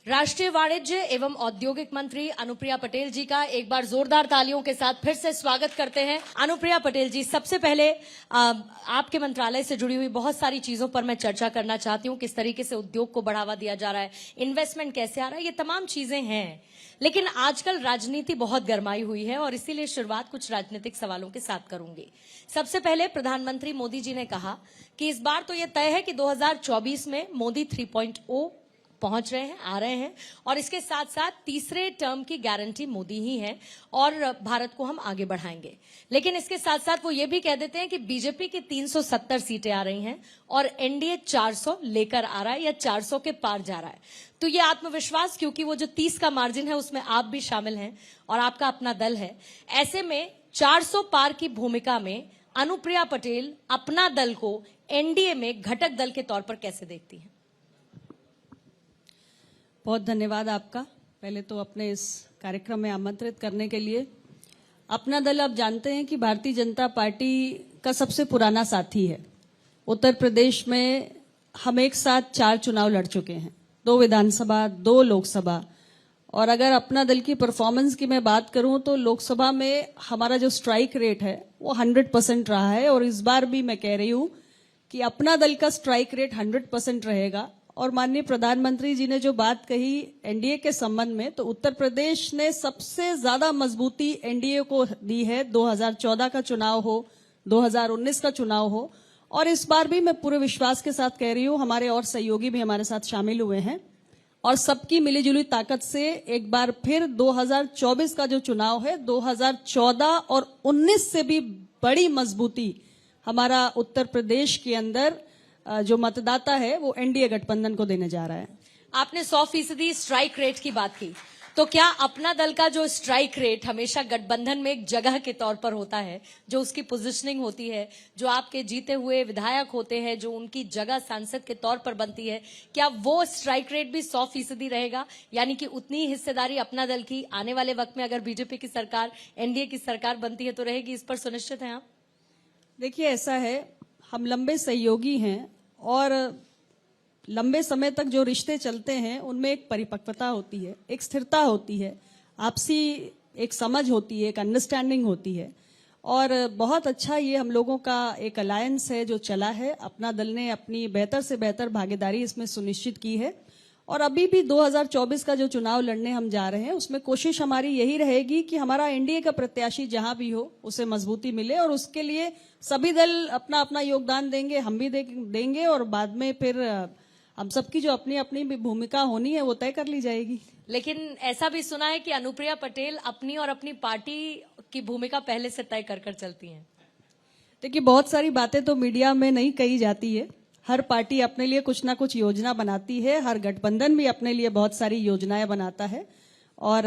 राष्ट्रीय वाणिज्य एवं औद्योगिक मंत्री अनुप्रिया पटेल जी का एक बार जोरदार तालियों के साथ फिर से स्वागत करते हैं। अनुप्रिया पटेल जी, सबसे पहले आपके मंत्रालय से जुड़ी हुई बहुत सारी चीजों पर मैं चर्चा करना चाहती हूँ। किस तरीके से उद्योग को बढ़ावा दिया जा रहा है, इन्वेस्टमेंट कैसे आ रहा है, ये तमाम चीजें हैं। लेकिन आजकल राजनीति बहुत गरमाई हुई है और इसीलिए शुरुआत कुछ राजनीतिक सवालों के साथ करूंगी। सबसे पहले प्रधानमंत्री मोदी जी ने कहा कि इस बार तो ये तय है कि 2024 में मोदी 3.0 पहुंच रहे हैं, आ रहे हैं, और इसके साथ साथ तीसरे टर्म की गारंटी मोदी ही है और भारत को हम आगे बढ़ाएंगे। लेकिन इसके साथ साथ वो ये भी कह देते हैं कि बीजेपी की 370 सीटें आ रही हैं और एनडीए 400 लेकर आ रहा है या 400 के पार जा रहा है। तो ये आत्मविश्वास, क्योंकि वो जो 30 का मार्जिन है उसमें आप भी शामिल हैं और आपका अपना दल है, ऐसे में 400 पार की भूमिका में अनुप्रिया पटेल अपना दल को एनडीए में घटक दल के तौर पर कैसे देखती हैं? बहुत धन्यवाद आपका, पहले तो अपने इस कार्यक्रम में आमंत्रित करने के लिए। अपना दल आप जानते हैं कि भारतीय जनता पार्टी का सबसे पुराना साथी है। उत्तर प्रदेश में हम एक साथ 4 चुनाव लड़ चुके हैं, 2 विधानसभा, 2 लोकसभा। और अगर अपना दल की परफॉर्मेंस की मैं बात करूं तो लोकसभा में हमारा जो स्ट्राइक रेट है वो 100% रहा है और इस बार भी मैं कह रही हूं कि अपना दल का स्ट्राइक रेट 100% रहेगा। और माननीय प्रधानमंत्री जी ने जो बात कही एनडीए के संबंध में, तो उत्तर प्रदेश ने सबसे ज्यादा मजबूती एनडीए को दी है। 2014 का चुनाव हो, 2019 का चुनाव हो, और इस बार भी मैं पूरे विश्वास के साथ कह रही हूं, हमारे और सहयोगी भी हमारे साथ शामिल हुए हैं और सबकी मिलीजुली ताकत से एक बार फिर 2024 का जो चुनाव है, 2014 और 19 से भी बड़ी मजबूती हमारा उत्तर प्रदेश के अंदर जो मतदाता है वो एनडीए गठबंधन को देने जा रहा है। आपने 100% स्ट्राइक रेट की बात की, तो क्या अपना दल का जो स्ट्राइक रेट हमेशा गठबंधन में एक जगह के तौर पर होता है, जो उसकी पोजीशनिंग होती है, जो आपके जीते हुए विधायक होते हैं, जो उनकी जगह सांसद के तौर पर बनती है, क्या वो स्ट्राइक रेट भी 100% रहेगा? यानी कि उतनी हिस्सेदारी अपना दल की आने वाले वक्त में अगर बीजेपी की सरकार, एनडीए की सरकार बनती है तो रहेगी, इस पर सुनिश्चित हैं आप? देखिए, ऐसा है, हम लंबे सहयोगी हैं और लंबे समय तक जो रिश्ते चलते हैं उनमें एक परिपक्वता होती है, एक स्थिरता होती है, आपसी एक समझ होती है, एक अंडरस्टैंडिंग होती है। और बहुत अच्छा ये हम लोगों का एक अलायंस है जो चला है। अपना दल ने अपनी बेहतर से बेहतर भागीदारी इसमें सुनिश्चित की है और अभी भी 2024 का जो चुनाव लड़ने हम जा रहे हैं उसमें कोशिश हमारी यही रहेगी कि हमारा एनडीए का प्रत्याशी जहां भी हो उसे मजबूती मिले और उसके लिए सभी दल अपना अपना योगदान देंगे, हम भी देंगे और बाद में फिर हम सबकी जो अपनी अपनी भी भूमिका होनी है वो तय कर ली जाएगी। लेकिन ऐसा भी सुना है कि अनुप्रिया पटेल अपनी और अपनी पार्टी की भूमिका पहले से तय कर चलती हैं। देखिए, बहुत सारी बातें तो मीडिया में नहीं कही जाती है। हर पार्टी अपने लिए कुछ ना कुछ योजना बनाती है, हर गठबंधन भी अपने लिए बहुत सारी योजनाएं बनाता है और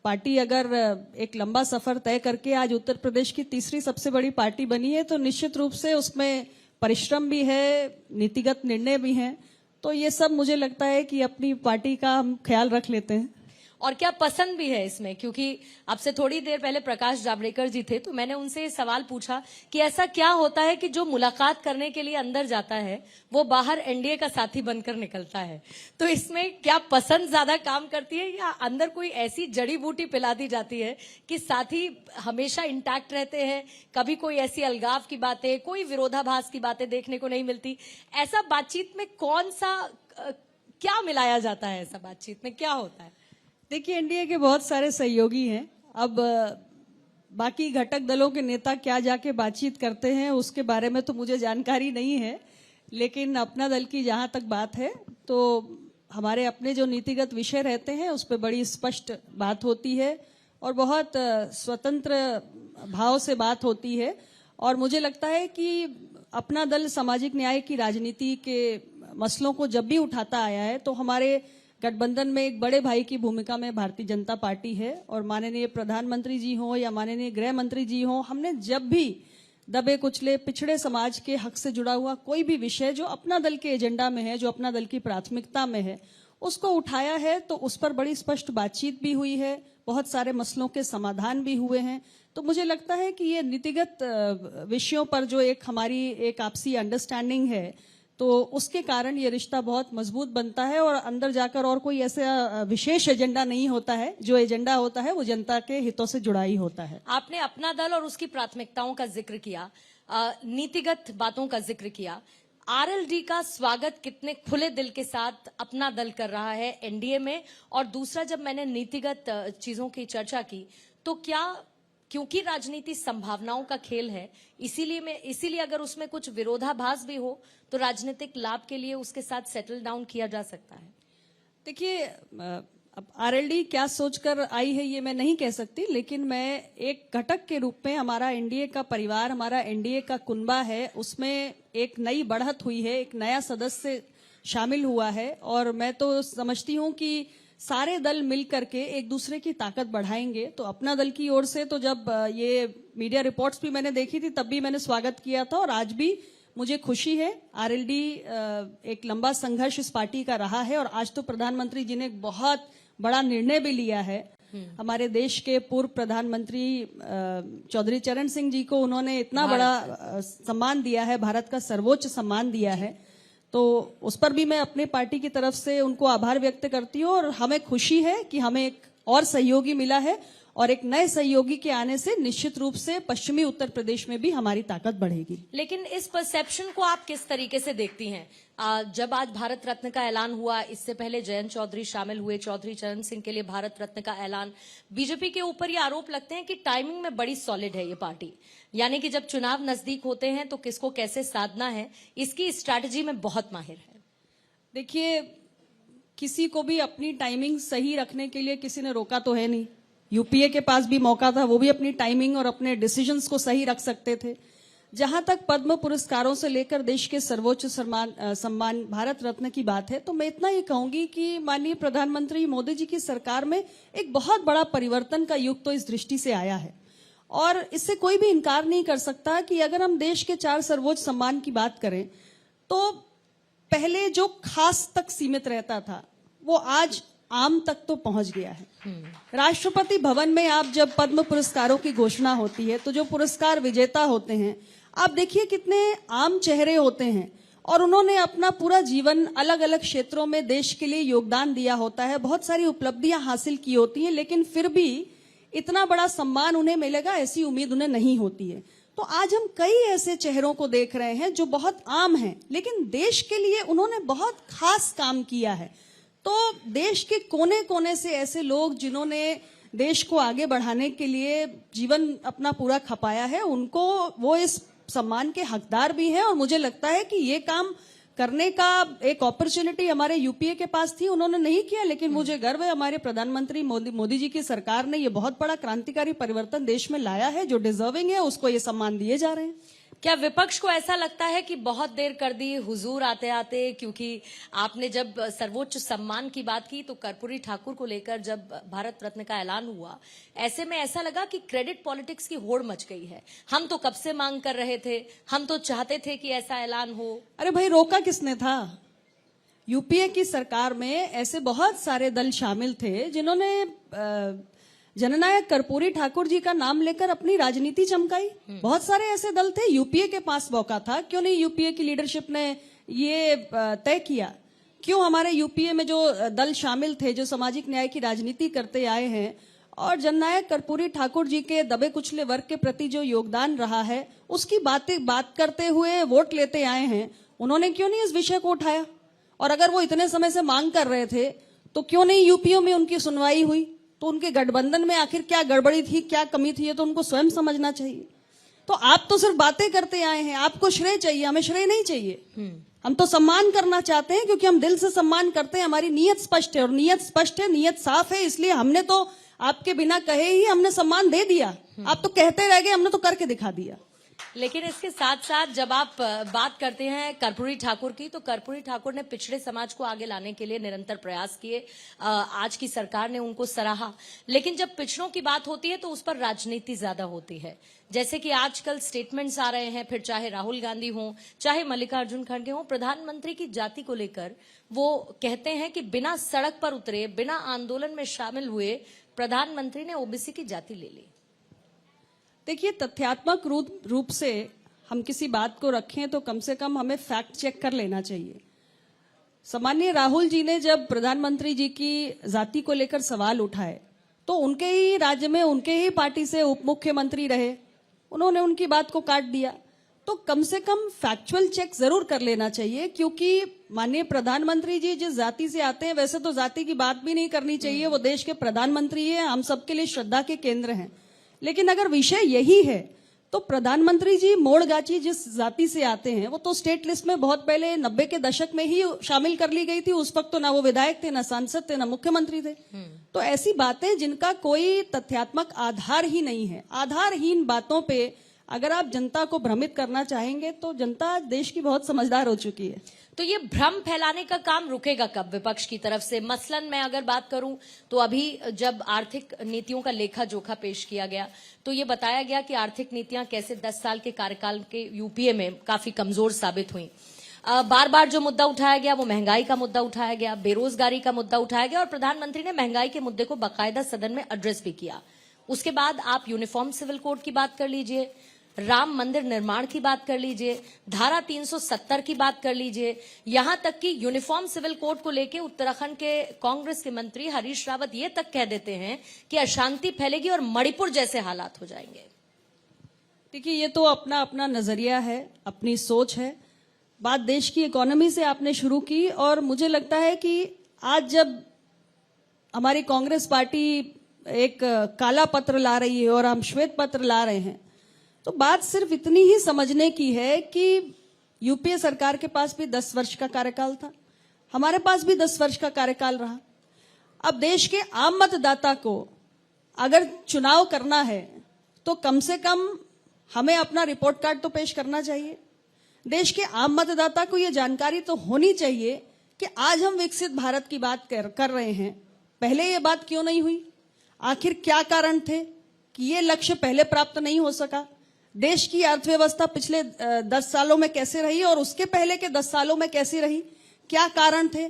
पार्टी अगर एक लंबा सफर तय करके आज उत्तर प्रदेश की तीसरी सबसे बड़ी पार्टी बनी है तो निश्चित रूप से उसमें परिश्रम भी है, नीतिगत निर्णय भी हैं। तो ये सब मुझे लगता है कि अपनी पार्टी का हम ख्याल रख लेते हैं। और क्या पसंद भी है इसमें, क्योंकि आपसे थोड़ी देर पहले प्रकाश जावड़ेकर जी थे तो मैंने उनसे ये सवाल पूछा कि ऐसा क्या होता है कि जो मुलाकात करने के लिए अंदर जाता है वो बाहर एनडीए का साथी बनकर निकलता है। तो इसमें क्या पसंद ज्यादा काम करती है या अंदर कोई ऐसी जड़ी बूटी पिला दी जाती है कि साथी हमेशा इंटैक्ट रहते हैं, कभी कोई ऐसी अलगाव की बातें, कोई विरोधाभास की बातें देखने को नहीं मिलती? ऐसा बातचीत में कौन सा क्या मिलाया जाता है? ऐसा बातचीत में क्या होता है? देखिए, एनडीए के बहुत सारे सहयोगी हैं। अब बाकी घटक दलों के नेता क्या जाके बातचीत करते हैं उसके बारे में तो मुझे जानकारी नहीं है, लेकिन अपना दल की जहां तक बात है तो हमारे अपने जो नीतिगत विषय रहते हैं उस पर बड़ी स्पष्ट बात होती है और बहुत स्वतंत्र भाव से बात होती है। और मुझे लगता है कि अपना दल सामाजिक न्याय की राजनीति के मसलों को जब भी उठाता आया है तो हमारे गठबंधन में एक बड़े भाई की भूमिका में भारतीय जनता पार्टी है और माननीय प्रधानमंत्री जी हो या माननीय गृह मंत्री जी हो, हमने जब भी दबे कुचले पिछड़े समाज के हक से जुड़ा हुआ कोई भी विषय जो अपना दल के एजेंडा में है, जो अपना दल की प्राथमिकता में है, उसको उठाया है तो उस पर बड़ी स्पष्ट बातचीत भी हुई है, बहुत सारे मसलों के समाधान भी हुए हैं। तो मुझे लगता है कि ये नीतिगत विषयों पर जो एक हमारी एक आपसी अंडरस्टैंडिंग है तो उसके कारण ये रिश्ता बहुत मजबूत बनता है और अंदर जाकर और कोई ऐसा विशेष एजेंडा नहीं होता है। जो एजेंडा होता है वो जनता के हितों से जुड़ा ही होता है। आपने अपना दल और उसकी प्राथमिकताओं का जिक्र किया, नीतिगत बातों का जिक्र किया। आरएलडी का स्वागत कितने खुले दिल के साथ अपना दल कर रहा है एनडीए में? और दूसरा, जब मैंने नीतिगत चीजों की चर्चा की तो क्या, क्योंकि राजनीति संभावनाओं का खेल है, इसीलिए अगर उसमें कुछ विरोधाभास भी हो तो राजनीतिक लाभ के लिए उसके साथ सेटल डाउन किया जा सकता है? देखिए, अब आरएलडी क्या सोचकर आई है ये मैं नहीं कह सकती, लेकिन मैं एक घटक के रूप में, हमारा एनडीए का परिवार, हमारा एनडीए का कुनबा है, उसमें एक नई बढ़त हुई है, एक नया सदस्य शामिल हुआ है और मैं तो समझती हूं कि सारे दल मिल करके एक दूसरे की ताकत बढ़ाएंगे। तो अपना दल की ओर से तो जब ये मीडिया रिपोर्ट्स भी मैंने देखी थी तब भी मैंने स्वागत किया था और आज भी मुझे खुशी है। आरएलडी एक लंबा संघर्ष इस पार्टी का रहा है और आज तो प्रधानमंत्री जी ने एक बहुत बड़ा निर्णय भी लिया है। हमारे देश के पूर्व प्रधानमंत्री चौधरी चरण सिंह जी को उन्होंने इतना बड़ा सम्मान दिया है, भारत का सर्वोच्च सम्मान दिया है, तो उस पर भी मैं अपने पार्टी की तरफ से उनको आभार व्यक्त करती हूँ और हमें खुशी है कि हमें एक और सहयोगी मिला है और एक नए सहयोगी के आने से निश्चित रूप से पश्चिमी उत्तर प्रदेश में भी हमारी ताकत बढ़ेगी। लेकिन इस परसेप्शन को आप किस तरीके से देखती हैं? जब आज भारत रत्न का ऐलान हुआ, इससे पहले जयंत चौधरी शामिल हुए, चौधरी चरण सिंह के लिए भारत रत्न का ऐलान, बीजेपी के ऊपर ये आरोप लगते हैं कि टाइमिंग में बड़ी सॉलिड है ये पार्टी, यानी कि जब चुनाव नजदीक होते हैं तो किसको कैसे साधना है, इसकी स्ट्रैटेजी में बहुत माहिर है। देखिए, किसी को भी अपनी टाइमिंग सही रखने के लिए किसी ने रोका तो है नहीं। यूपीए के पास भी मौका था, वो भी अपनी टाइमिंग और अपने डिसीजंस को सही रख सकते थे। जहां तक पद्म पुरस्कारों से लेकर देश के सर्वोच्च सम्मान भारत रत्न की बात है, तो मैं इतना ही कहूंगी कि माननीय प्रधानमंत्री मोदी जी की सरकार में एक बहुत बड़ा परिवर्तन का युग तो इस दृष्टि से आया है और इससे कोई भी इनकार नहीं कर सकता कि अगर हम देश के 4 सर्वोच्च सम्मान की बात करें तो पहले जो खास तक सीमित रहता था वो आज आम तक तो पहुंच गया है। राष्ट्रपति भवन में आप जब पद्म पुरस्कारों की घोषणा होती है तो जो पुरस्कार विजेता होते हैं, आप देखिए कितने आम चेहरे होते हैं और उन्होंने अपना पूरा जीवन अलग अलग क्षेत्रों में देश के लिए योगदान दिया होता है, बहुत सारी उपलब्धियां हासिल की होती हैं, लेकिन फिर भी इतना बड़ा सम्मान उन्हें मिलेगा ऐसी उम्मीद उन्हें नहीं होती है। तो आज हम कई ऐसे चेहरों को देख रहे हैं जो बहुत आम हैं, लेकिन देश के लिए उन्होंने बहुत खास काम किया है। तो देश के कोने कोने से ऐसे लोग जिन्होंने देश को आगे बढ़ाने के लिए जीवन अपना पूरा खपाया है, उनको वो इस सम्मान के हकदार भी हैं और मुझे लगता है कि ये काम करने का एक अपॉर्चुनिटी हमारे यूपीए के पास थी, उन्होंने नहीं किया, लेकिन मुझे गर्व है हमारे प्रधानमंत्री मोदी जी की सरकार ने ये बहुत बड़ा क्रांतिकारी परिवर्तन देश में लाया है। जो डिजर्विंग है उसको ये सम्मान दिए जा रहे हैं। क्या विपक्ष को ऐसा लगता है कि बहुत देर कर दी हुजूर आते आते? क्योंकि आपने जब सर्वोच्च सम्मान की बात की तो कर्पूरी ठाकुर को लेकर जब भारत रत्न का ऐलान हुआ, ऐसे में ऐसा लगा कि क्रेडिट पॉलिटिक्स की होड़ मच गई है। हम तो कब से मांग कर रहे थे, हम तो चाहते थे कि ऐसा ऐलान हो। अरे भाई, रोका किसने था? यूपीए की सरकार में ऐसे बहुत सारे दल शामिल थे जिन्होंने जननायक कर्पूरी ठाकुर जी का नाम लेकर अपनी राजनीति चमकाई। बहुत सारे ऐसे दल थे, यूपीए के पास मौका था, क्यों नहीं यूपीए की लीडरशिप ने ये तय किया? क्यों हमारे यूपीए में जो दल शामिल थे जो सामाजिक न्याय की राजनीति करते आए हैं और जननायक कर्पूरी ठाकुर जी के दबे कुचले वर्ग के प्रति जो योगदान रहा है उसकी बात करते हुए वोट लेते आए हैं, उन्होंने क्यों नहीं इस विषय को उठाया? और अगर वो इतने समय से मांग कर रहे थे तो क्यों नहीं यूपीओ में उनकी सुनवाई हुई? तो उनके गठबंधन में आखिर क्या गड़बड़ी थी, क्या कमी थी, ये तो उनको स्वयं समझना चाहिए। तो आप तो सिर्फ बातें करते आए हैं, आपको श्रेय चाहिए, हमें श्रेय नहीं चाहिए। हम तो सम्मान करना चाहते हैं क्योंकि हम दिल से सम्मान करते हैं, हमारी नीयत स्पष्ट है और नीयत स्पष्ट है, नीयत साफ है, इसलिए हमने तो आपके बिना कहे ही हमने सम्मान दे दिया। आप तो कहते रह गए, हमने तो करके दिखा दिया। लेकिन इसके साथ साथ जब आप बात करते हैं कर्पूरी ठाकुर की, तो कर्पूरी ठाकुर ने पिछड़े समाज को आगे लाने के लिए निरंतर प्रयास किए। आज की सरकार ने उनको सराहा, लेकिन जब पिछड़ों की बात होती है तो उस पर राजनीति ज्यादा होती है। जैसे कि आजकल स्टेटमेंट्स आ रहे हैं, फिर चाहे राहुल गांधी हो, चाहे मल्लिकार्जुन खड़गे हो, प्रधानमंत्री की जाति को लेकर वो कहते हैं कि बिना सड़क पर उतरे, बिना आंदोलन में शामिल हुए प्रधानमंत्री ने ओबीसी की जाति ले ली। देखिए, तथ्यात्मक रूप से हम किसी बात को रखें तो कम से कम हमें फैक्ट चेक कर लेना चाहिए। सामान्य राहुल जी ने जब प्रधानमंत्री जी की जाति को लेकर सवाल उठाए तो उनके ही राज्य में उनके ही पार्टी से उप मुख्यमंत्री रहे, उन्होंने उनकी बात को काट दिया। तो कम से कम फैक्चुअल चेक जरूर कर लेना चाहिए, क्योंकि माननीय प्रधानमंत्री जी जिस जाति से आते हैं, वैसे तो जाति की बात भी नहीं करनी चाहिए, वो देश के प्रधानमंत्री हैं, हम सबके लिए श्रद्धा के केंद्र हैं। लेकिन अगर विषय यही है तो प्रधानमंत्री जी मोड़गाची जिस जाति से आते हैं वो तो स्टेट लिस्ट में बहुत पहले 90 के दशक में ही शामिल कर ली गई थी। उस वक्त तो ना वो विधायक थे, ना सांसद थे, ना मुख्यमंत्री थे। तो ऐसी बातें जिनका कोई तथ्यात्मक आधार ही नहीं है, आधारहीन बातों पे अगर आप जनता को भ्रमित करना चाहेंगे तो जनता देश की बहुत समझदार हो चुकी है। तो ये भ्रम फैलाने का काम रुकेगा कब विपक्ष की तरफ से? मसलन मैं अगर बात करूं तो अभी जब आर्थिक नीतियों का लेखा जोखा पेश किया गया तो ये बताया गया कि आर्थिक नीतियां कैसे 10 साल के कार्यकाल के यूपीए में काफी कमजोर साबित हुई। बार बार जो मुद्दा उठाया गया वो महंगाई का मुद्दा उठाया गया, बेरोजगारी का मुद्दा उठाया गया और प्रधानमंत्री ने महंगाई के मुद्दे को बाकायदा सदन में एड्रेस भी किया। उसके बाद आप यूनिफॉर्म सिविल कोड की बात कर लीजिए, राम मंदिर निर्माण की बात कर लीजिए, धारा 370 की बात कर लीजिए, यहां तक कि यूनिफॉर्म सिविल कोड को लेकर उत्तराखंड के कांग्रेस के मंत्री हरीश रावत ये तक कह देते हैं कि अशांति फैलेगी और मणिपुर जैसे हालात हो जाएंगे। देखिए, ये तो अपना अपना नजरिया है, अपनी सोच है। बात देश की इकोनॉमी से आपने शुरू की और मुझे लगता है कि आज जब हमारी कांग्रेस पार्टी एक काला पत्र ला रही है और हम श्वेत पत्र ला रहे हैं तो बात सिर्फ इतनी ही समझने की है कि यूपीए सरकार के पास भी 10 वर्ष का कार्यकाल था, हमारे पास भी 10 वर्ष का कार्यकाल रहा। अब देश के आम मतदाता को अगर चुनाव करना है तो कम से कम हमें अपना रिपोर्ट कार्ड तो पेश करना चाहिए। देश के आम मतदाता को यह जानकारी तो होनी चाहिए कि आज हम विकसित भारत की बात कर रहे हैं, पहले ये बात क्यों नहीं हुई, आखिर क्या कारण थे कि ये लक्ष्य पहले प्राप्त नहीं हो सका। देश की अर्थव्यवस्था पिछले 10 सालों में कैसे रही और उसके पहले के 10 सालों में कैसी रही, क्या कारण थे।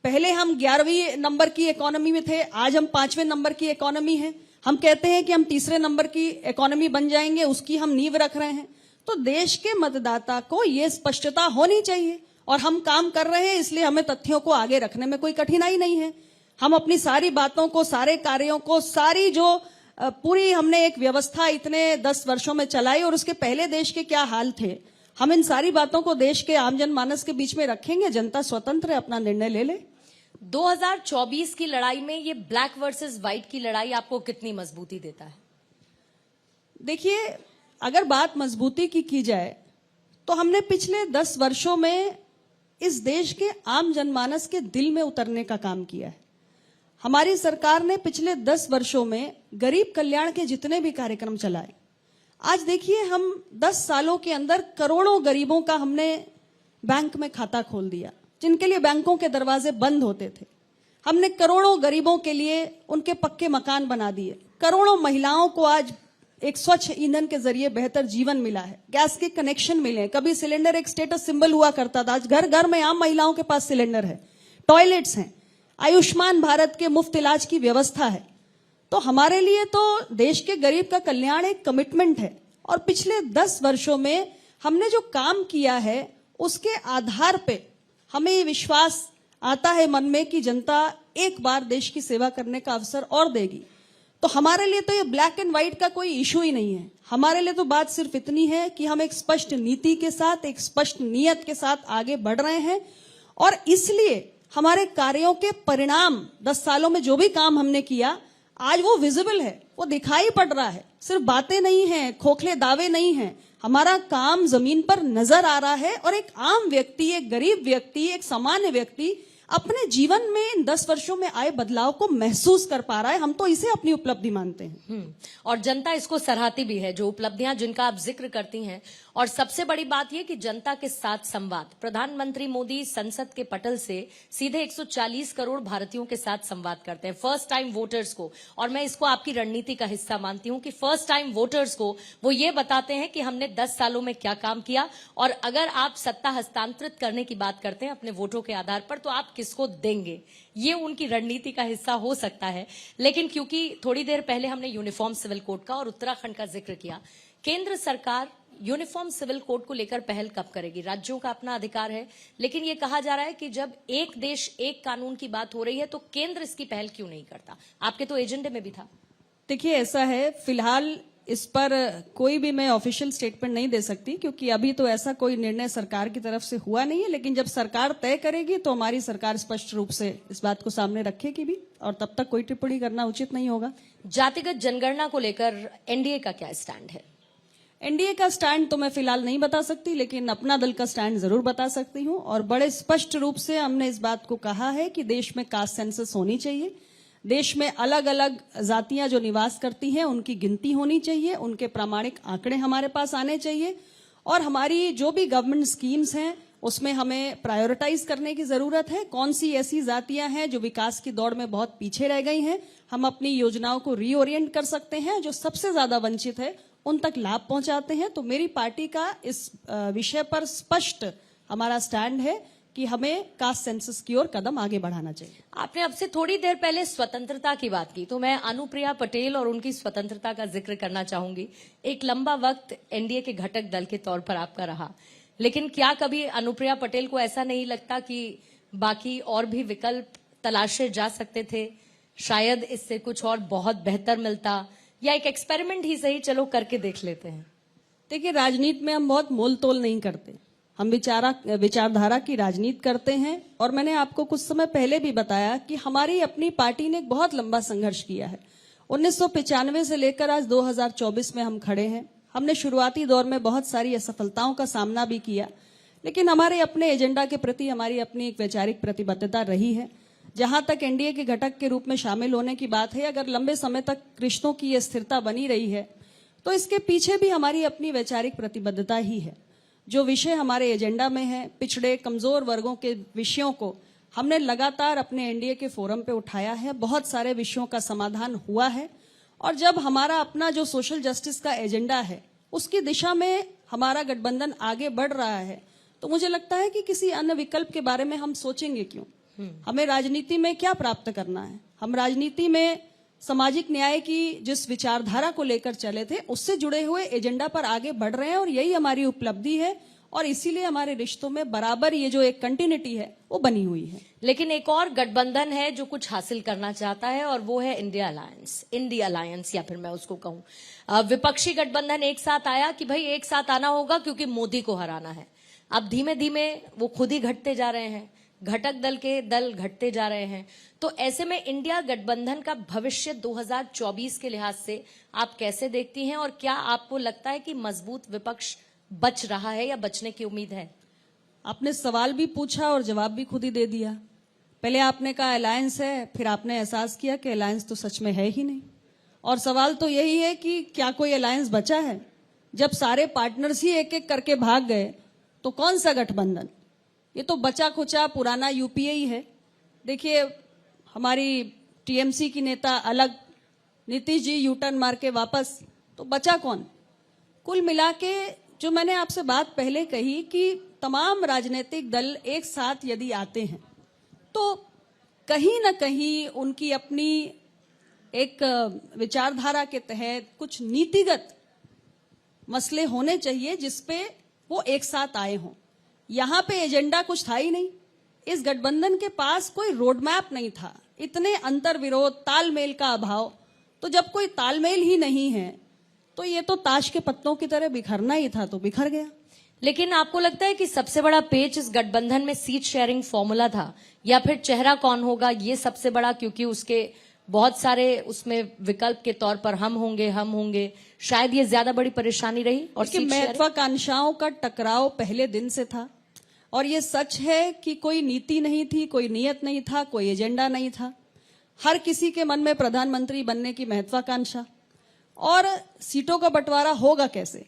पहले हम 11वें नंबर की इकोनॉमी में थे, आज हम 5वें नंबर की इकोनॉमी हैं। हम कहते हैं कि हम तीसरे नंबर की इकोनॉमी बन जाएंगे, उसकी हम नींव रख रहे हैं। तो देश के मतदाता को यह स्पष्टता होनी चाहिए और हम काम कर रहे हैं, इसलिए हमें तथ्यों को आगे रखने में कोई कठिनाई नहीं है। हम अपनी सारी बातों को, सारे कार्यों को, सारी जो पूरी हमने एक व्यवस्था इतने 10 वर्षों में चलाई और उसके पहले देश के क्या हाल थे, हम इन सारी बातों को देश के आम जनमानस के बीच में रखेंगे। जनता स्वतंत्र है, अपना निर्णय ले ले। 2024 की लड़ाई में ये ब्लैक वर्सेस व्हाइट की लड़ाई आपको कितनी मजबूती देता है? देखिए, अगर बात मजबूती की जाए तो हमने पिछले 10 वर्षों में इस देश के आम जनमानस के दिल में उतरने का काम किया है। हमारी सरकार ने पिछले 10 वर्षों में गरीब कल्याण के जितने भी कार्यक्रम चलाए, आज देखिए हम 10 सालों के अंदर करोड़ों गरीबों का हमने बैंक में खाता खोल दिया, जिनके लिए बैंकों के दरवाजे बंद होते थे। हमने करोड़ों गरीबों के लिए उनके पक्के मकान बना दिए। करोड़ों महिलाओं को आज एक स्वच्छ ईंधन के जरिए बेहतर जीवन मिला है, गैस के कनेक्शन मिले हैं। कभी सिलेंडर एक स्टेटस सिंबल हुआ करता था, आज घर घर में आम महिलाओं के पास सिलेंडर है, टॉयलेट्स हैं, आयुष्मान भारत के मुफ्त इलाज की व्यवस्था है। तो हमारे लिए तो देश के गरीब का कल्याण एक कमिटमेंट है और पिछले 10 वर्षों में हमने जो काम किया है उसके आधार पे हमें ये विश्वास आता है मन में कि जनता एक बार देश की सेवा करने का अवसर और देगी। तो हमारे लिए तो ये ब्लैक एंड व्हाइट का कोई इशू ही नहीं है। हमारे लिए तो बात सिर्फ इतनी है कि हम एक स्पष्ट नीति के साथ, एक स्पष्ट नियत के साथ आगे बढ़ रहे हैं और इसलिए हमारे कार्यों के परिणाम 10 सालों में जो भी काम हमने किया आज वो विजिबल है, वो दिखाई पड़ रहा है। सिर्फ बातें नहीं हैं, खोखले दावे नहीं हैं, हमारा काम जमीन पर नजर आ रहा है और एक आम व्यक्ति, एक गरीब व्यक्ति, एक सामान्य व्यक्ति अपने जीवन में इन 10 वर्षों में आए बदलाव को महसूस कर पा रहा है। हम तो इसे अपनी उपलब्धि मानते हैं और जनता इसको सराहती भी है, जो उपलब्धियां जिनका आप जिक्र करती हैं। और सबसे बड़ी बात यह कि जनता के साथ संवाद, प्रधानमंत्री मोदी संसद के पटल से सीधे 140 करोड़ भारतीयों के साथ संवाद करते हैं, फर्स्ट टाइम वोटर्स को। और मैं इसको आपकी रणनीति का हिस्सा मानती हूं कि फर्स्ट टाइम वोटर्स को वो ये बताते हैं कि हमने 10 सालों में क्या काम किया। और अगर आप सत्ता हस्तांतरित करने की बात करते हैं अपने वोटों के आधार पर, तो आप किसको देंगे, ये उनकी रणनीति का हिस्सा हो सकता है। लेकिन क्योंकि थोड़ी देर पहले हमने यूनिफॉर्म सिविल कोड का और उत्तराखंड का जिक्र किया, केंद्र सरकार यूनिफॉर्म सिविल कोड को लेकर पहल कब करेगी? राज्यों का अपना अधिकार है, लेकिन ये कहा जा रहा है कि जब एक देश एक कानून की बात हो रही है तो केंद्र इसकी पहल क्यों नहीं करता? आपके तो एजेंडे में भी था। देखिए, ऐसा है, फिलहाल इस पर कोई भी मैं ऑफिशियल स्टेटमेंट नहीं दे सकती, क्योंकि अभी तो ऐसा कोई निर्णय सरकार की तरफ से हुआ नहीं है। लेकिन जब सरकार तय करेगी तो हमारी सरकार स्पष्ट रूप से इस बात को सामने रखेगी भी, और तब तक कोई टिप्पणी करना उचित नहीं होगा। जातिगत जनगणना को लेकर एनडीए का क्या स्टैंड है? एनडीए का स्टैंड तो मैं फिलहाल नहीं बता सकती, लेकिन अपना दल का स्टैंड जरूर बता सकती हूं। और बड़े स्पष्ट रूप से हमने इस बात को कहा है कि देश में कास्ट सेंसस होनी चाहिए। देश में अलग अलग जातियां जो निवास करती हैं उनकी गिनती होनी चाहिए, उनके प्रामाणिक आंकड़े हमारे पास आने चाहिए। और हमारी जो भी गवर्नमेंट स्कीम्स हैं उसमें हमें प्रायोरिटाइज करने की जरूरत है। कौन सी ऐसी जातियां हैं जो विकास की दौड़ में बहुत पीछे रह गई हैं, हम अपनी योजनाओं को रीओरिएंट कर सकते हैं। जो सबसे ज्यादा वंचित है उन तक लाभ पहुंचाते हैं। तो मेरी पार्टी का इस विषय पर स्पष्ट हमारा स्टैंड है कि हमें कास्ट सेंसस की ओर कदम आगे बढ़ाना चाहिए। आपने अब से थोड़ी देर पहले स्वतंत्रता की बात की, तो मैं अनुप्रिया पटेल और उनकी स्वतंत्रता का जिक्र करना चाहूंगी। एक लंबा वक्त एनडीए के घटक दल के तौर पर आपका रहा, लेकिन क्या कभी अनुप्रिया पटेल को ऐसा नहीं लगता कि बाकी और भी विकल्प तलाशे जा सकते थे? शायद इससे कुछ और बहुत बेहतर मिलता, या एक एक्सपेरिमेंट ही सही, चलो करके देख लेते हैं। देखिए, राजनीति में हम बहुत मोल तोल नहीं करते, हम विचारधारा की राजनीति करते हैं। और मैंने आपको कुछ समय पहले भी बताया कि हमारी अपनी पार्टी ने एक बहुत लंबा संघर्ष किया है। 1995 से लेकर आज 2024 में हम खड़े हैं। हमने शुरुआती दौर में बहुत सारी असफलताओं का सामना भी किया, लेकिन हमारे अपने एजेंडा के प्रति हमारी अपनी एक वैचारिक प्रतिबद्धता रही है। जहां तक एनडीए के घटक के रूप में शामिल होने की बात है, अगर लंबे समय तक रिश्तों की ये स्थिरता बनी रही है तो इसके पीछे भी हमारी अपनी वैचारिक प्रतिबद्धता ही है। जो विषय हमारे एजेंडा में है, पिछड़े कमजोर वर्गों के विषयों को हमने लगातार अपने एनडीए के फोरम पे उठाया है। बहुत सारे विषयों का समाधान हुआ है। और जब हमारा अपना जो सोशल जस्टिस का एजेंडा है उसकी दिशा में हमारा गठबंधन आगे बढ़ रहा है, तो मुझे लगता है कि किसी अन्य विकल्प के बारे में हम सोचेंगे क्यों? हमें राजनीति में क्या प्राप्त करना है? हम राजनीति में सामाजिक न्याय की जिस विचारधारा को लेकर चले थे उससे जुड़े हुए एजेंडा पर आगे बढ़ रहे हैं, और यही हमारी उपलब्धि है। और इसीलिए हमारे रिश्तों में बराबर ये जो एक कंटिन्यूटी है वो बनी हुई है। लेकिन एक और गठबंधन है जो कुछ हासिल करना चाहता है, और वो है इंडिया अलायंस, या फिर मैं उसको कहूं विपक्षी गठबंधन एक साथ आया कि भाई एक साथ आना होगा क्योंकि मोदी को हराना है। अब धीमे धीमे वो खुद ही घटते जा रहे हैं, घटक दल के दल घटते जा रहे हैं। तो ऐसे में इंडिया गठबंधन का भविष्य 2024 के लिहाज से आप कैसे देखती हैं, और क्या आपको लगता है कि मजबूत विपक्ष बच रहा है या बचने की उम्मीद है? आपने सवाल भी पूछा और जवाब भी खुद ही दे दिया। पहले आपने कहा अलायंस है, फिर आपने एहसास किया कि अलायंस तो सच में है ही नहीं। और सवाल तो यही है कि क्या कोई अलायंस बचा है? जब सारे पार्टनर्स ही एक एक करके भाग गए तो कौन सा गठबंधन? ये तो बचा खुचा पुराना यूपीए ही है। देखिए, हमारी टीएमसी की नेता अलग, नीतीश जी यू टर्न मार के वापस, तो बचा कौन? कुल मिला के जो मैंने आपसे बात पहले कही कि तमाम राजनीतिक दल एक साथ यदि आते हैं तो कहीं ना कहीं उनकी अपनी एक विचारधारा के तहत कुछ नीतिगत मसले होने चाहिए जिसपे वो एक साथ आए हों। यहां पे एजेंडा कुछ था ही नहीं। इस गठबंधन के पास कोई रोड मैप नहीं था। इतने अंतर विरोध, तालमेल का अभाव। तो जब कोई तालमेल ही नहीं है तो ये तो ताश के पत्तों की तरह बिखरना ही था, तो बिखर गया। लेकिन आपको लगता है कि सबसे बड़ा पेच इस गठबंधन में सीट शेयरिंग फॉर्मूला था, या फिर चेहरा कौन होगा ये सबसे बड़ा, क्योंकि उसके बहुत सारे उसमें विकल्प के तौर पर हम होंगे, शायद ये ज्यादा बड़ी परेशानी रही? और महत्वाकांक्षाओं का टकराव पहले दिन से था। और ये सच है कि कोई नीति नहीं थी, कोई नियत नहीं था, कोई एजेंडा नहीं था। हर किसी के मन में प्रधानमंत्री बनने की महत्वाकांक्षा, और सीटों का बंटवारा होगा कैसे?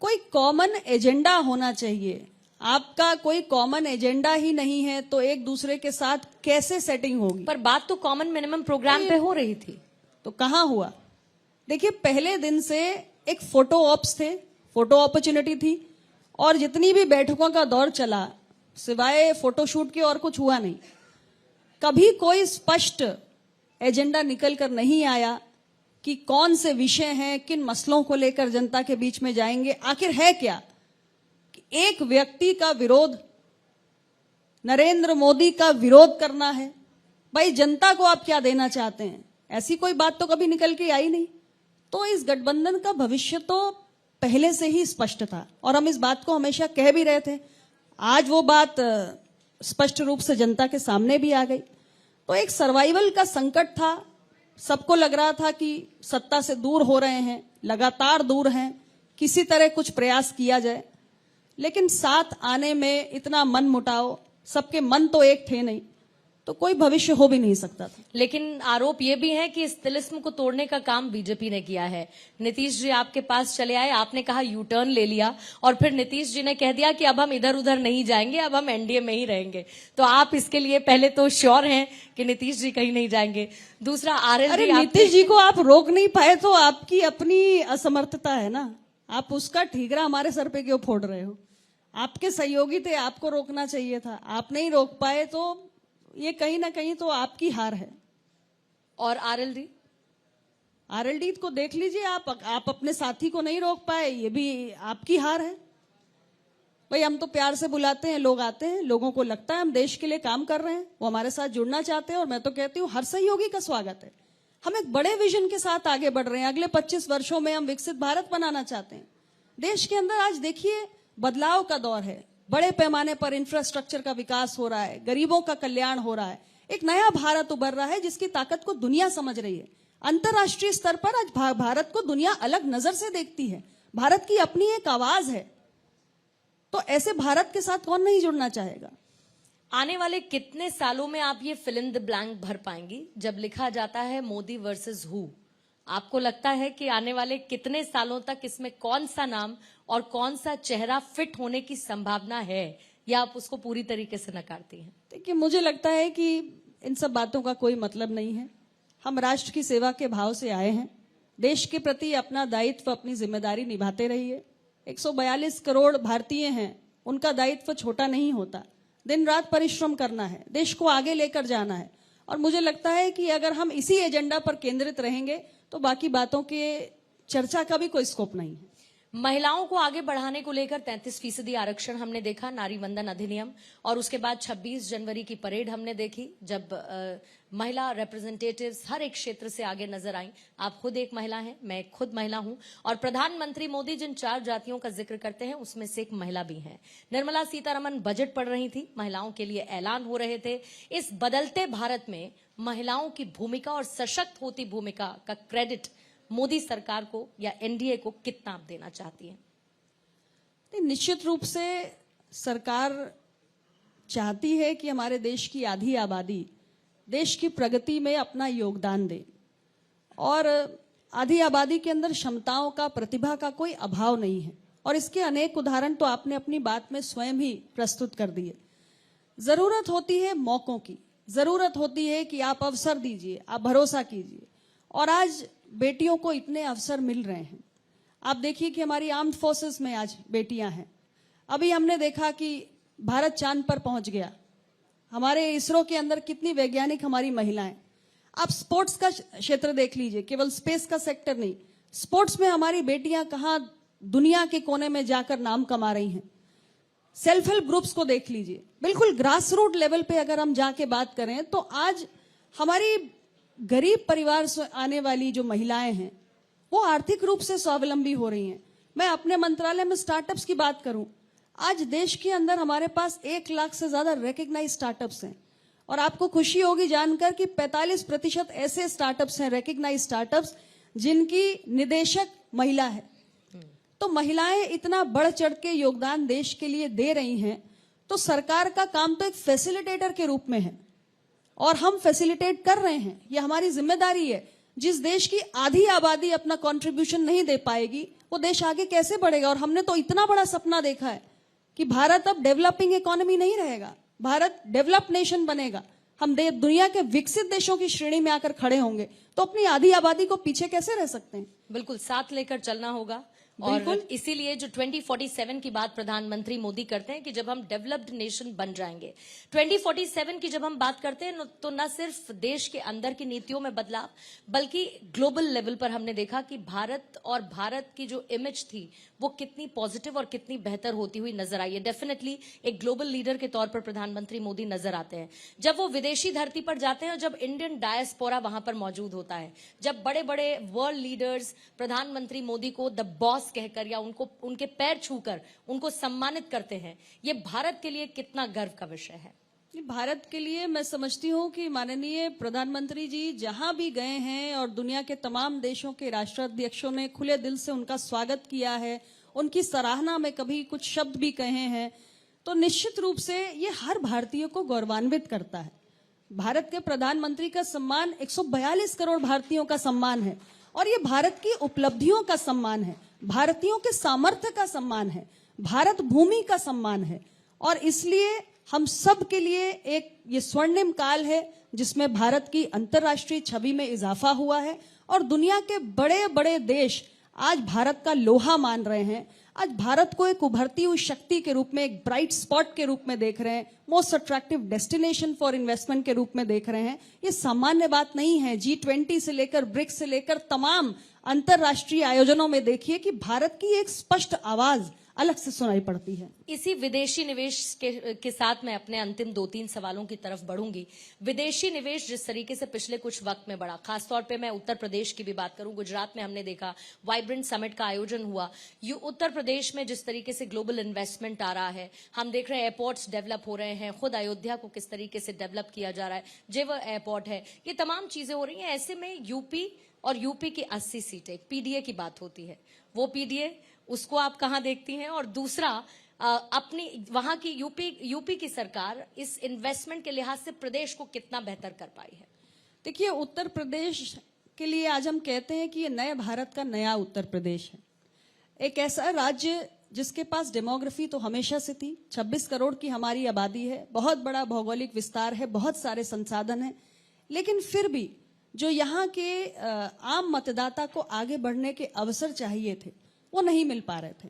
कोई कॉमन एजेंडा होना चाहिए। आपका कोई कॉमन एजेंडा ही नहीं है तो एक दूसरे के साथ कैसे सेटिंग होगी? पर बात तो कॉमन मिनिमम प्रोग्राम पे हो रही थी, तो कहां हुआ? देखिए, पहले दिन से एक फोटो ऑप्स थे, फोटो अपॉर्चुनिटी थी, और जितनी भी बैठकों का दौर चला सिवाय फोटोशूट के और कुछ हुआ नहीं। कभी कोई स्पष्ट एजेंडा निकल कर नहीं आया कि कौन से विषय हैं, किन मसलों को लेकर जनता के बीच में जाएंगे। आखिर है क्या कि एक व्यक्ति का विरोध, नरेंद्र मोदी का विरोध करना है। भाई जनता को आप क्या देना चाहते हैं? ऐसी कोई बात तो कभी निकल के आई नहीं। तो इस गठबंधन का भविष्य तो पहले से ही स्पष्ट था और हम इस बात को हमेशा कह भी रहे थे। आज वो बात स्पष्ट रूप से जनता के सामने भी आ गई। तो एक सर्वाइवल का संकट था। सबको लग रहा था कि सत्ता से दूर हो रहे हैं, लगातार दूर हैं, किसी तरह कुछ प्रयास किया जाए। लेकिन साथ आने में इतना मन मुटाव, सबके मन तो एक थे नहीं, तो कोई भविष्य हो भी नहीं सकता था। लेकिन आरोप ये भी है कि इस तिलिस्म को तोड़ने का काम बीजेपी ने किया है। नीतीश जी आपके पास चले आए, आपने कहा यू टर्न ले लिया और फिर नीतीश जी ने कह दिया कि अब हम इधर उधर नहीं जाएंगे, अब हम एनडीए में ही रहेंगे। तो आप इसके लिए पहले तो श्योर हैं कि नीतीश जी कहीं नहीं जाएंगे? दूसरा अरे नीतीश जी को आप रोक नहीं पाए तो आपकी अपनी असमर्थता है ना। आप उसका ठीकरा हमारे सर पे क्यों फोड़ रहे हो? आपके सहयोगी थे, आपको रोकना चाहिए था। आप नहीं रोक पाए तो ये कहीं ना कहीं तो आपकी हार है। और आरएलडी को देख लीजिए, आप अपने साथी को नहीं रोक पाए, ये भी आपकी हार है। भाई हम तो प्यार से बुलाते हैं, लोग आते हैं, लोगों को लगता है हम देश के लिए काम कर रहे हैं, वो हमारे साथ जुड़ना चाहते हैं और मैं तो कहती हूँ हर सहयोगी का स्वागत है। हम एक बड़े विजन के साथ आगे बढ़ रहे हैं। अगले 25 वर्षों में हम विकसित भारत बनाना चाहते हैं। देश के अंदर आज देखिए बदलाव का दौर है। बड़े पैमाने पर इंफ्रास्ट्रक्चर का विकास हो रहा है, गरीबों का कल्याण हो रहा है, एक नया भारत उभर रहा है जिसकी ताकत को दुनिया समझ रही है। अंतर्राष्ट्रीय स्तर पर आज भारत को दुनिया अलग नजर से देखती है। भारत की अपनी एक आवाज है। तो ऐसे भारत के साथ कौन नहीं जुड़ना चाहेगा? आने वाले कितने सालों में आप ये फिल इन द ब्लैंक भर पाएंगी? जब लिखा जाता है मोदी वर्सेस हु, आपको लगता है कि आने वाले कितने सालों तक इसमें कौन सा नाम और कौन सा चेहरा फिट होने की संभावना है, या आप उसको पूरी तरीके से नकारती हैं? देखिए मुझे लगता है कि इन सब बातों का कोई मतलब नहीं है। हम राष्ट्र की सेवा के भाव से आए हैं। देश के प्रति अपना दायित्व, अपनी जिम्मेदारी निभाते रहिए। 142 करोड़ भारतीय हैं, उनका दायित्व छोटा नहीं होता। दिन रात परिश्रम करना है, देश को आगे लेकर जाना है। और मुझे लगता है कि अगर हम इसी एजेंडा पर केंद्रित रहेंगे तो बाकी बातों के चर्चा का भी कोई स्कोप नहीं है। महिलाओं को आगे बढ़ाने को लेकर 33% आरक्षण हमने देखा, नारी वंदन अधिनियम, और उसके बाद 26 जनवरी की परेड हमने देखी जब महिला रिप्रेजेंटेटिव्स हर एक क्षेत्र से आगे नजर आई। आप खुद एक महिला हैं, मैं खुद महिला हूं, और प्रधानमंत्री मोदी जिन 4 जातियों का जिक्र करते हैं उसमें से एक महिला भी है। निर्मला सीतारमण बजट पढ़ रही थी, महिलाओं के लिए ऐलान हो रहे थे। इस बदलते भारत में महिलाओं की भूमिका और सशक्त होती भूमिका का क्रेडिट मोदी सरकार को या एनडीए को कितना आप देना चाहती हैं? निश्चित रूप से सरकार चाहती है कि हमारे देश की आधी आबादी देश की प्रगति में अपना योगदान दे, और आधी आबादी के अंदर क्षमताओं का, प्रतिभा का कोई अभाव नहीं है। और इसके अनेक उदाहरण तो आपने अपनी बात में स्वयं ही प्रस्तुत कर दिए। जरूरत होती है मौकों की, जरूरत होती है कि आप अवसर दीजिए, आप भरोसा कीजिए। और आज बेटियों को इतने अवसर मिल रहे हैं। आप देखिए कि हमारी आर्म्ड फोर्सेस में आज बेटियां हैं। अभी हमने देखा कि भारत चांद पर पहुंच गया। हमारे इसरो के अंदर कितनी वैज्ञानिक हमारी महिलाएं। आप स्पोर्ट्स का क्षेत्र देख लीजिए, केवल स्पेस का सेक्टर नहीं, स्पोर्ट्स में हमारी बेटियां कहां दुनिया के कोने में जाकर नाम कमा रही हैं। सेल्फ हेल्प ग्रुप्स को देख लीजिए, बिल्कुल ग्रास रूट लेवल पे अगर हम जाके बात करें तो आज हमारी गरीब परिवार से आने वाली जो महिलाएं हैं वो आर्थिक रूप से स्वावलंबी हो रही हैं। मैं अपने मंत्रालय में स्टार्टअप्स की बात करूं, आज देश के अंदर हमारे पास 1 लाख से ज्यादा रिकॉग्नाइज्ड स्टार्टअप्स हैं। और आपको खुशी होगी जानकर कि 45% ऐसे स्टार्टअप्स हैं, रिकॉग्नाइज्ड स्टार्टअप्स, जिनकी निदेशक महिला है। तो महिलाएं इतना बढ़ चढ़ के योगदान देश के लिए दे रही हैं, तो सरकार का काम तो एक फैसिलिटेटर के रूप में है और हम फैसिलिटेट कर रहे हैं। ये हमारी जिम्मेदारी है। जिस देश की आधी आबादी अपना कंट्रीब्यूशन नहीं दे पाएगी वो देश आगे कैसे बढ़ेगा? और हमने तो इतना बड़ा सपना देखा है कि भारत अब डेवलपिंग इकोनॉमी नहीं रहेगा, भारत डेवलप नेशन बनेगा। हम दुनिया के विकसित देशों की श्रेणी में आकर खड़े होंगे, तो अपनी आधी आबादी को पीछे कैसे रह सकते हैं? बिल्कुल साथ लेकर चलना होगा। और इसीलिए जो 2047 की बात प्रधानमंत्री मोदी करते हैं कि जब हम डेवलप्ड नेशन बन जाएंगे, 2047 की जब हम बात करते हैं तो न सिर्फ देश के अंदर की नीतियों में बदलाव, बल्कि ग्लोबल लेवल पर हमने देखा कि भारत और भारत की जो इमेज थी वो कितनी पॉजिटिव और कितनी बेहतर होती हुई नजर आई है। डेफिनेटली एक ग्लोबल लीडर के तौर पर प्रधानमंत्री मोदी नजर आते हैं। जब वो विदेशी धरती पर जाते हैं और जब इंडियन डायस्पोरा वहां पर मौजूद होता है, जब बड़े बड़े वर्ल्ड लीडर्स प्रधानमंत्री मोदी को द बॉस कहकर या उनको उनके पैर छूकर उनको सम्मानित करते हैं, ये भारत के लिए कितना गर्व का विषय है। भारत के लिए मैं समझती हूँ कि माननीय प्रधानमंत्री जी जहां भी गए हैं और दुनिया के तमाम देशों के राष्ट्राध्यक्षों ने खुले दिल से उनका स्वागत किया है, उनकी सराहना में कभी कुछ शब्द भी कहे हैं, तो निश्चित रूप से ये हर भारतीय को गौरवान्वित करता है। भारत के प्रधानमंत्री का सम्मान 142 करोड़ भारतीयों का सम्मान है और ये भारत की उपलब्धियों का सम्मान है, भारतीयों के सामर्थ्य का सम्मान है, भारत भूमि का सम्मान है। और इसलिए हम सब के लिए एक ये स्वर्णिम काल है जिसमें भारत की अंतर्राष्ट्रीय छवि में इजाफा हुआ है और दुनिया के बड़े बड़े देश आज भारत का लोहा मान रहे हैं। आज भारत को एक उभरती हुई शक्ति के रूप में, एक ब्राइट स्पॉट के रूप में देख रहे हैं, most attractive destination for investment के रूप में देख रहे हैं। ये सामान्य बात नहीं है। G20 से लेकर ब्रिक्स से लेकर तमाम अंतर्राष्ट्रीय आयोजनों में देखिए कि भारत की एक स्पष्ट आवाज अलग से सुनाई पड़ती है। इसी विदेशी निवेश के साथ मैं अपने अंतिम 2-3 सवालों की तरफ बढ़ूंगी। विदेशी निवेश जिस तरीके से पिछले कुछ वक्त में बढ़ा, खासतौर पे मैं उत्तर प्रदेश की भी बात करूं, गुजरात में हमने देखा वाइब्रेंट समिट का आयोजन हुआ। उत्तर प्रदेश में जिस तरीके से ग्लोबल इन्वेस्टमेंट आ रहा है, हम देख रहे हैं एयरपोर्ट्स डेवलप हो रहे हैं, खुद अयोध्या को किस तरीके से डेवलप किया जा रहा है, जेवर एयरपोर्ट है, ये तमाम चीजें हो रही हैं। ऐसे में यूपी और यूपी की 80 सीटें, पीडीए की बात होती है, वो पीडीए उसको आप कहां देखती हैं? और दूसरा, अपनी वहां की यूपी की सरकार इस इन्वेस्टमेंट के लिहाज से प्रदेश को कितना बेहतर कर पाई है? देखिए, उत्तर प्रदेश के लिए आज हम कहते हैं कि ये नए भारत का नया उत्तर प्रदेश है। एक ऐसा राज्य जिसके पास डेमोग्राफी तो हमेशा से थी, 26 करोड़ की हमारी आबादी है, बहुत बड़ा भौगोलिक विस्तार है, बहुत सारे संसाधन हैं, लेकिन फिर भी जो यहाँ के आम मतदाता को आगे बढ़ने के अवसर चाहिए थे वो नहीं मिल पा रहे थे।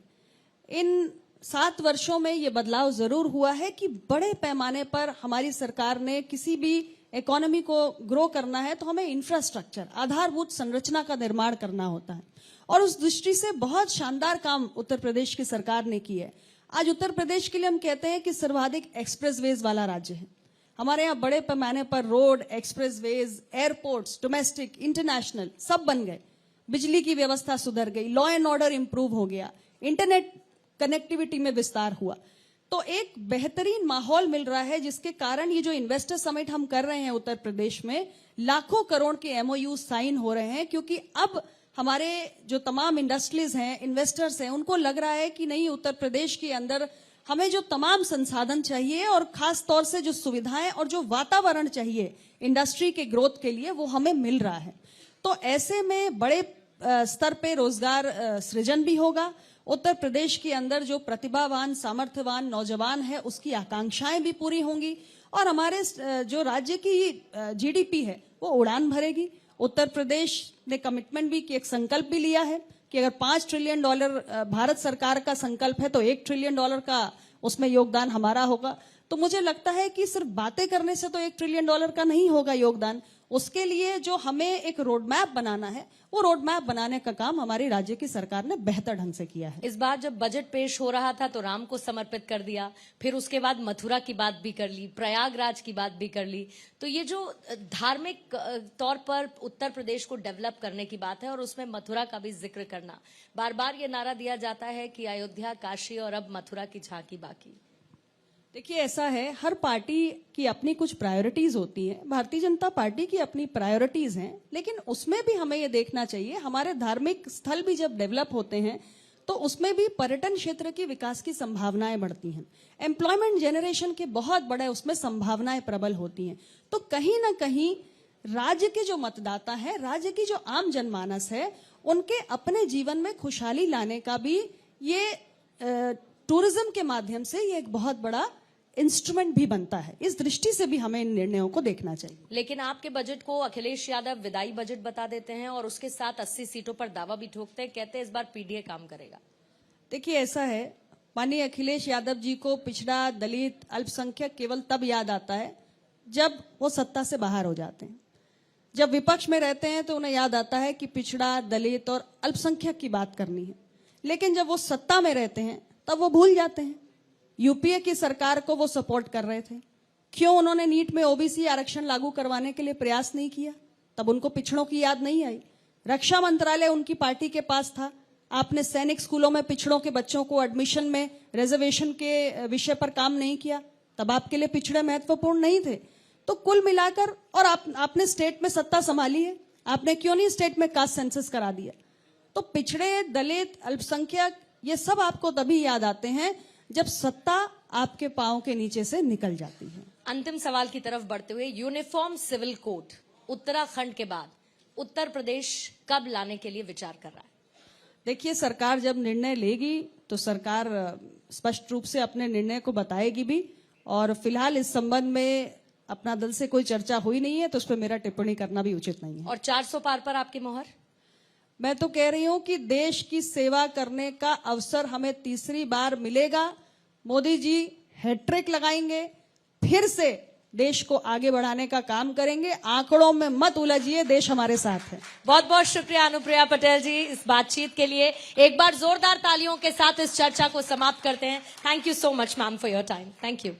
इन 7 वर्षों में ये बदलाव जरूर हुआ है कि बड़े पैमाने पर हमारी सरकार ने किसी भी इकोनॉमी को ग्रो करना है तो हमें इंफ्रास्ट्रक्चर, आधारभूत संरचना का निर्माण करना होता है और उस दृष्टि से बहुत शानदार काम उत्तर प्रदेश की सरकार ने की है। आज उत्तर प्रदेश के लिए हम कहते हैं कि सर्वाधिक एक्सप्रेसवेज वाला राज्य है। हमारे यहाँ बड़े पैमाने पर road, expressways, airports, domestic, international सब बन गए, बिजली की व्यवस्था सुधर गई, लॉ एंड ऑर्डर इंप्रूव हो गया, इंटरनेट कनेक्टिविटी में विस्तार हुआ, तो एक बेहतरीन माहौल मिल रहा है जिसके कारण ये जो इन्वेस्टर समिट हम कर रहे हैं उत्तर प्रदेश में, लाखों करोड़ के एमओयू साइन हो रहे हैं, क्योंकि अब हमारे जो तमाम इंडस्ट्रीज हैं, इन्वेस्टर्स हैं, उनको लग रहा है कि नहीं, उत्तर प्रदेश के अंदर हमें जो तमाम संसाधन चाहिए और खास तौर से जो सुविधाएं और जो वातावरण चाहिए इंडस्ट्री के ग्रोथ के लिए, वो हमें मिल रहा है। तो ऐसे में बड़े स्तर पे रोजगार सृजन भी होगा। उत्तर प्रदेश के अंदर जो प्रतिभावान, सामर्थ्यवान नौजवान है, उसकी आकांक्षाएं भी पूरी होंगी और हमारे जो राज्य की जीडीपी है वो उड़ान भरेगी। उत्तर प्रदेश ने कमिटमेंट भी की, एक संकल्प भी लिया है कि अगर $5 ट्रिलियन भारत सरकार का संकल्प है तो $1 ट्रिलियन का उसमें योगदान हमारा होगा। तो मुझे लगता है कि सिर्फ बातें करने से तो $1 ट्रिलियन का नहीं होगा योगदान। उसके लिए जो हमें एक रोड मैप बनाना है, वो रोड मैप बनाने का काम हमारी राज्य की सरकार ने बेहतर ढंग से किया है। इस बार जब बजट पेश हो रहा था तो राम को समर्पित कर दिया, फिर उसके बाद मथुरा की बात भी कर ली, प्रयागराज की बात भी कर ली। तो ये जो धार्मिक तौर पर उत्तर प्रदेश को डेवलप करने की बात है और उसमें मथुरा का भी जिक्र करना, बार बार ये नारा दिया जाता है कि अयोध्या, काशी और अब मथुरा की झांकी बाकी। देखिए, ऐसा है, हर पार्टी की अपनी कुछ प्रायोरिटीज होती हैं। भारतीय जनता पार्टी की अपनी प्रायोरिटीज हैं, लेकिन उसमें भी हमें ये देखना चाहिए, हमारे धार्मिक स्थल भी जब डेवलप होते हैं तो उसमें भी पर्यटन क्षेत्र की विकास की संभावनाएं बढ़ती हैं, एम्प्लॉयमेंट जनरेशन के बहुत बड़े उसमें संभावनाएं प्रबल होती हैं। तो कहीं ना कहीं राज्य के जो मतदाता है, राज्य की जो आम जनमानस है, उनके अपने जीवन में खुशहाली लाने का भी ये टूरिज्म के माध्यम से ये एक बहुत बड़ा इंस्ट्रूमेंट भी बनता है। इस दृष्टि से भी हमें इन निर्णयों को देखना चाहिए। लेकिन आपके बजट को अखिलेश यादव विदाई बजट बता देते हैं और उसके साथ 80 सीटों पर दावा भी ठोकते हैं, कहते हैं इस बार पीडीए काम करेगा। देखिए, ऐसा है, माननीय अखिलेश यादव जी को पिछड़ा, दलित, अल्पसंख्यक केवल तब याद आता है जब वो सत्ता से बाहर हो जाते हैं। जब विपक्ष में रहते हैं तो उन्हें याद आता है कि पिछड़ा, दलित और अल्पसंख्यक की बात करनी है, लेकिन जब वो सत्ता में रहते हैं तब वो भूल जाते हैं। यूपीए की सरकार को वो सपोर्ट कर रहे थे, क्यों उन्होंने नीट में ओबीसी आरक्षण लागू करवाने के लिए प्रयास नहीं किया? तब उनको पिछड़ों की याद नहीं आई। रक्षा मंत्रालय उनकी पार्टी के पास था, आपने सैनिक स्कूलों में पिछड़ों के बच्चों को एडमिशन में रिजर्वेशन के विषय पर काम नहीं किया, तब आपके लिए पिछड़े महत्वपूर्ण नहीं थे। तो कुल मिलाकर, और आपने स्टेट में सत्ता संभाली है, आपने क्यों नहीं स्टेट में कास्ट सेंसस करा दिया? तो पिछड़े, दलित, अल्पसंख्यक, ये सब आपको तभी याद आते हैं जब सत्ता आपके पांव के नीचे से निकल जाती है। अंतिम सवाल की तरफ बढ़ते हुए, यूनिफॉर्म सिविल कोड उत्तराखंड के बाद उत्तर प्रदेश कब लाने के लिए विचार कर रहा है? देखिए, सरकार जब निर्णय लेगी तो सरकार स्पष्ट रूप से अपने निर्णय को बताएगी भी, और फिलहाल इस संबंध में अपना दल से कोई चर्चा हुई नहीं है, तो उस पर मेरा टिप्पणी करना भी उचित नहीं है। और 400 पार पर आपकी मोहर? मैं तो कह रही हूं कि देश की सेवा करने का अवसर हमें तीसरी बार मिलेगा। मोदी जी हैट्रिक लगाएंगे, फिर से देश को आगे बढ़ाने का काम करेंगे। आंकड़ों में मत उलझिए, देश हमारे साथ है। बहुत बहुत शुक्रिया अनुप्रिया पटेल जी इस बातचीत के लिए। एक बार जोरदार तालियों के साथ इस चर्चा को समाप्त करते हैं। Thank you so much ma'am for your time. Thank you.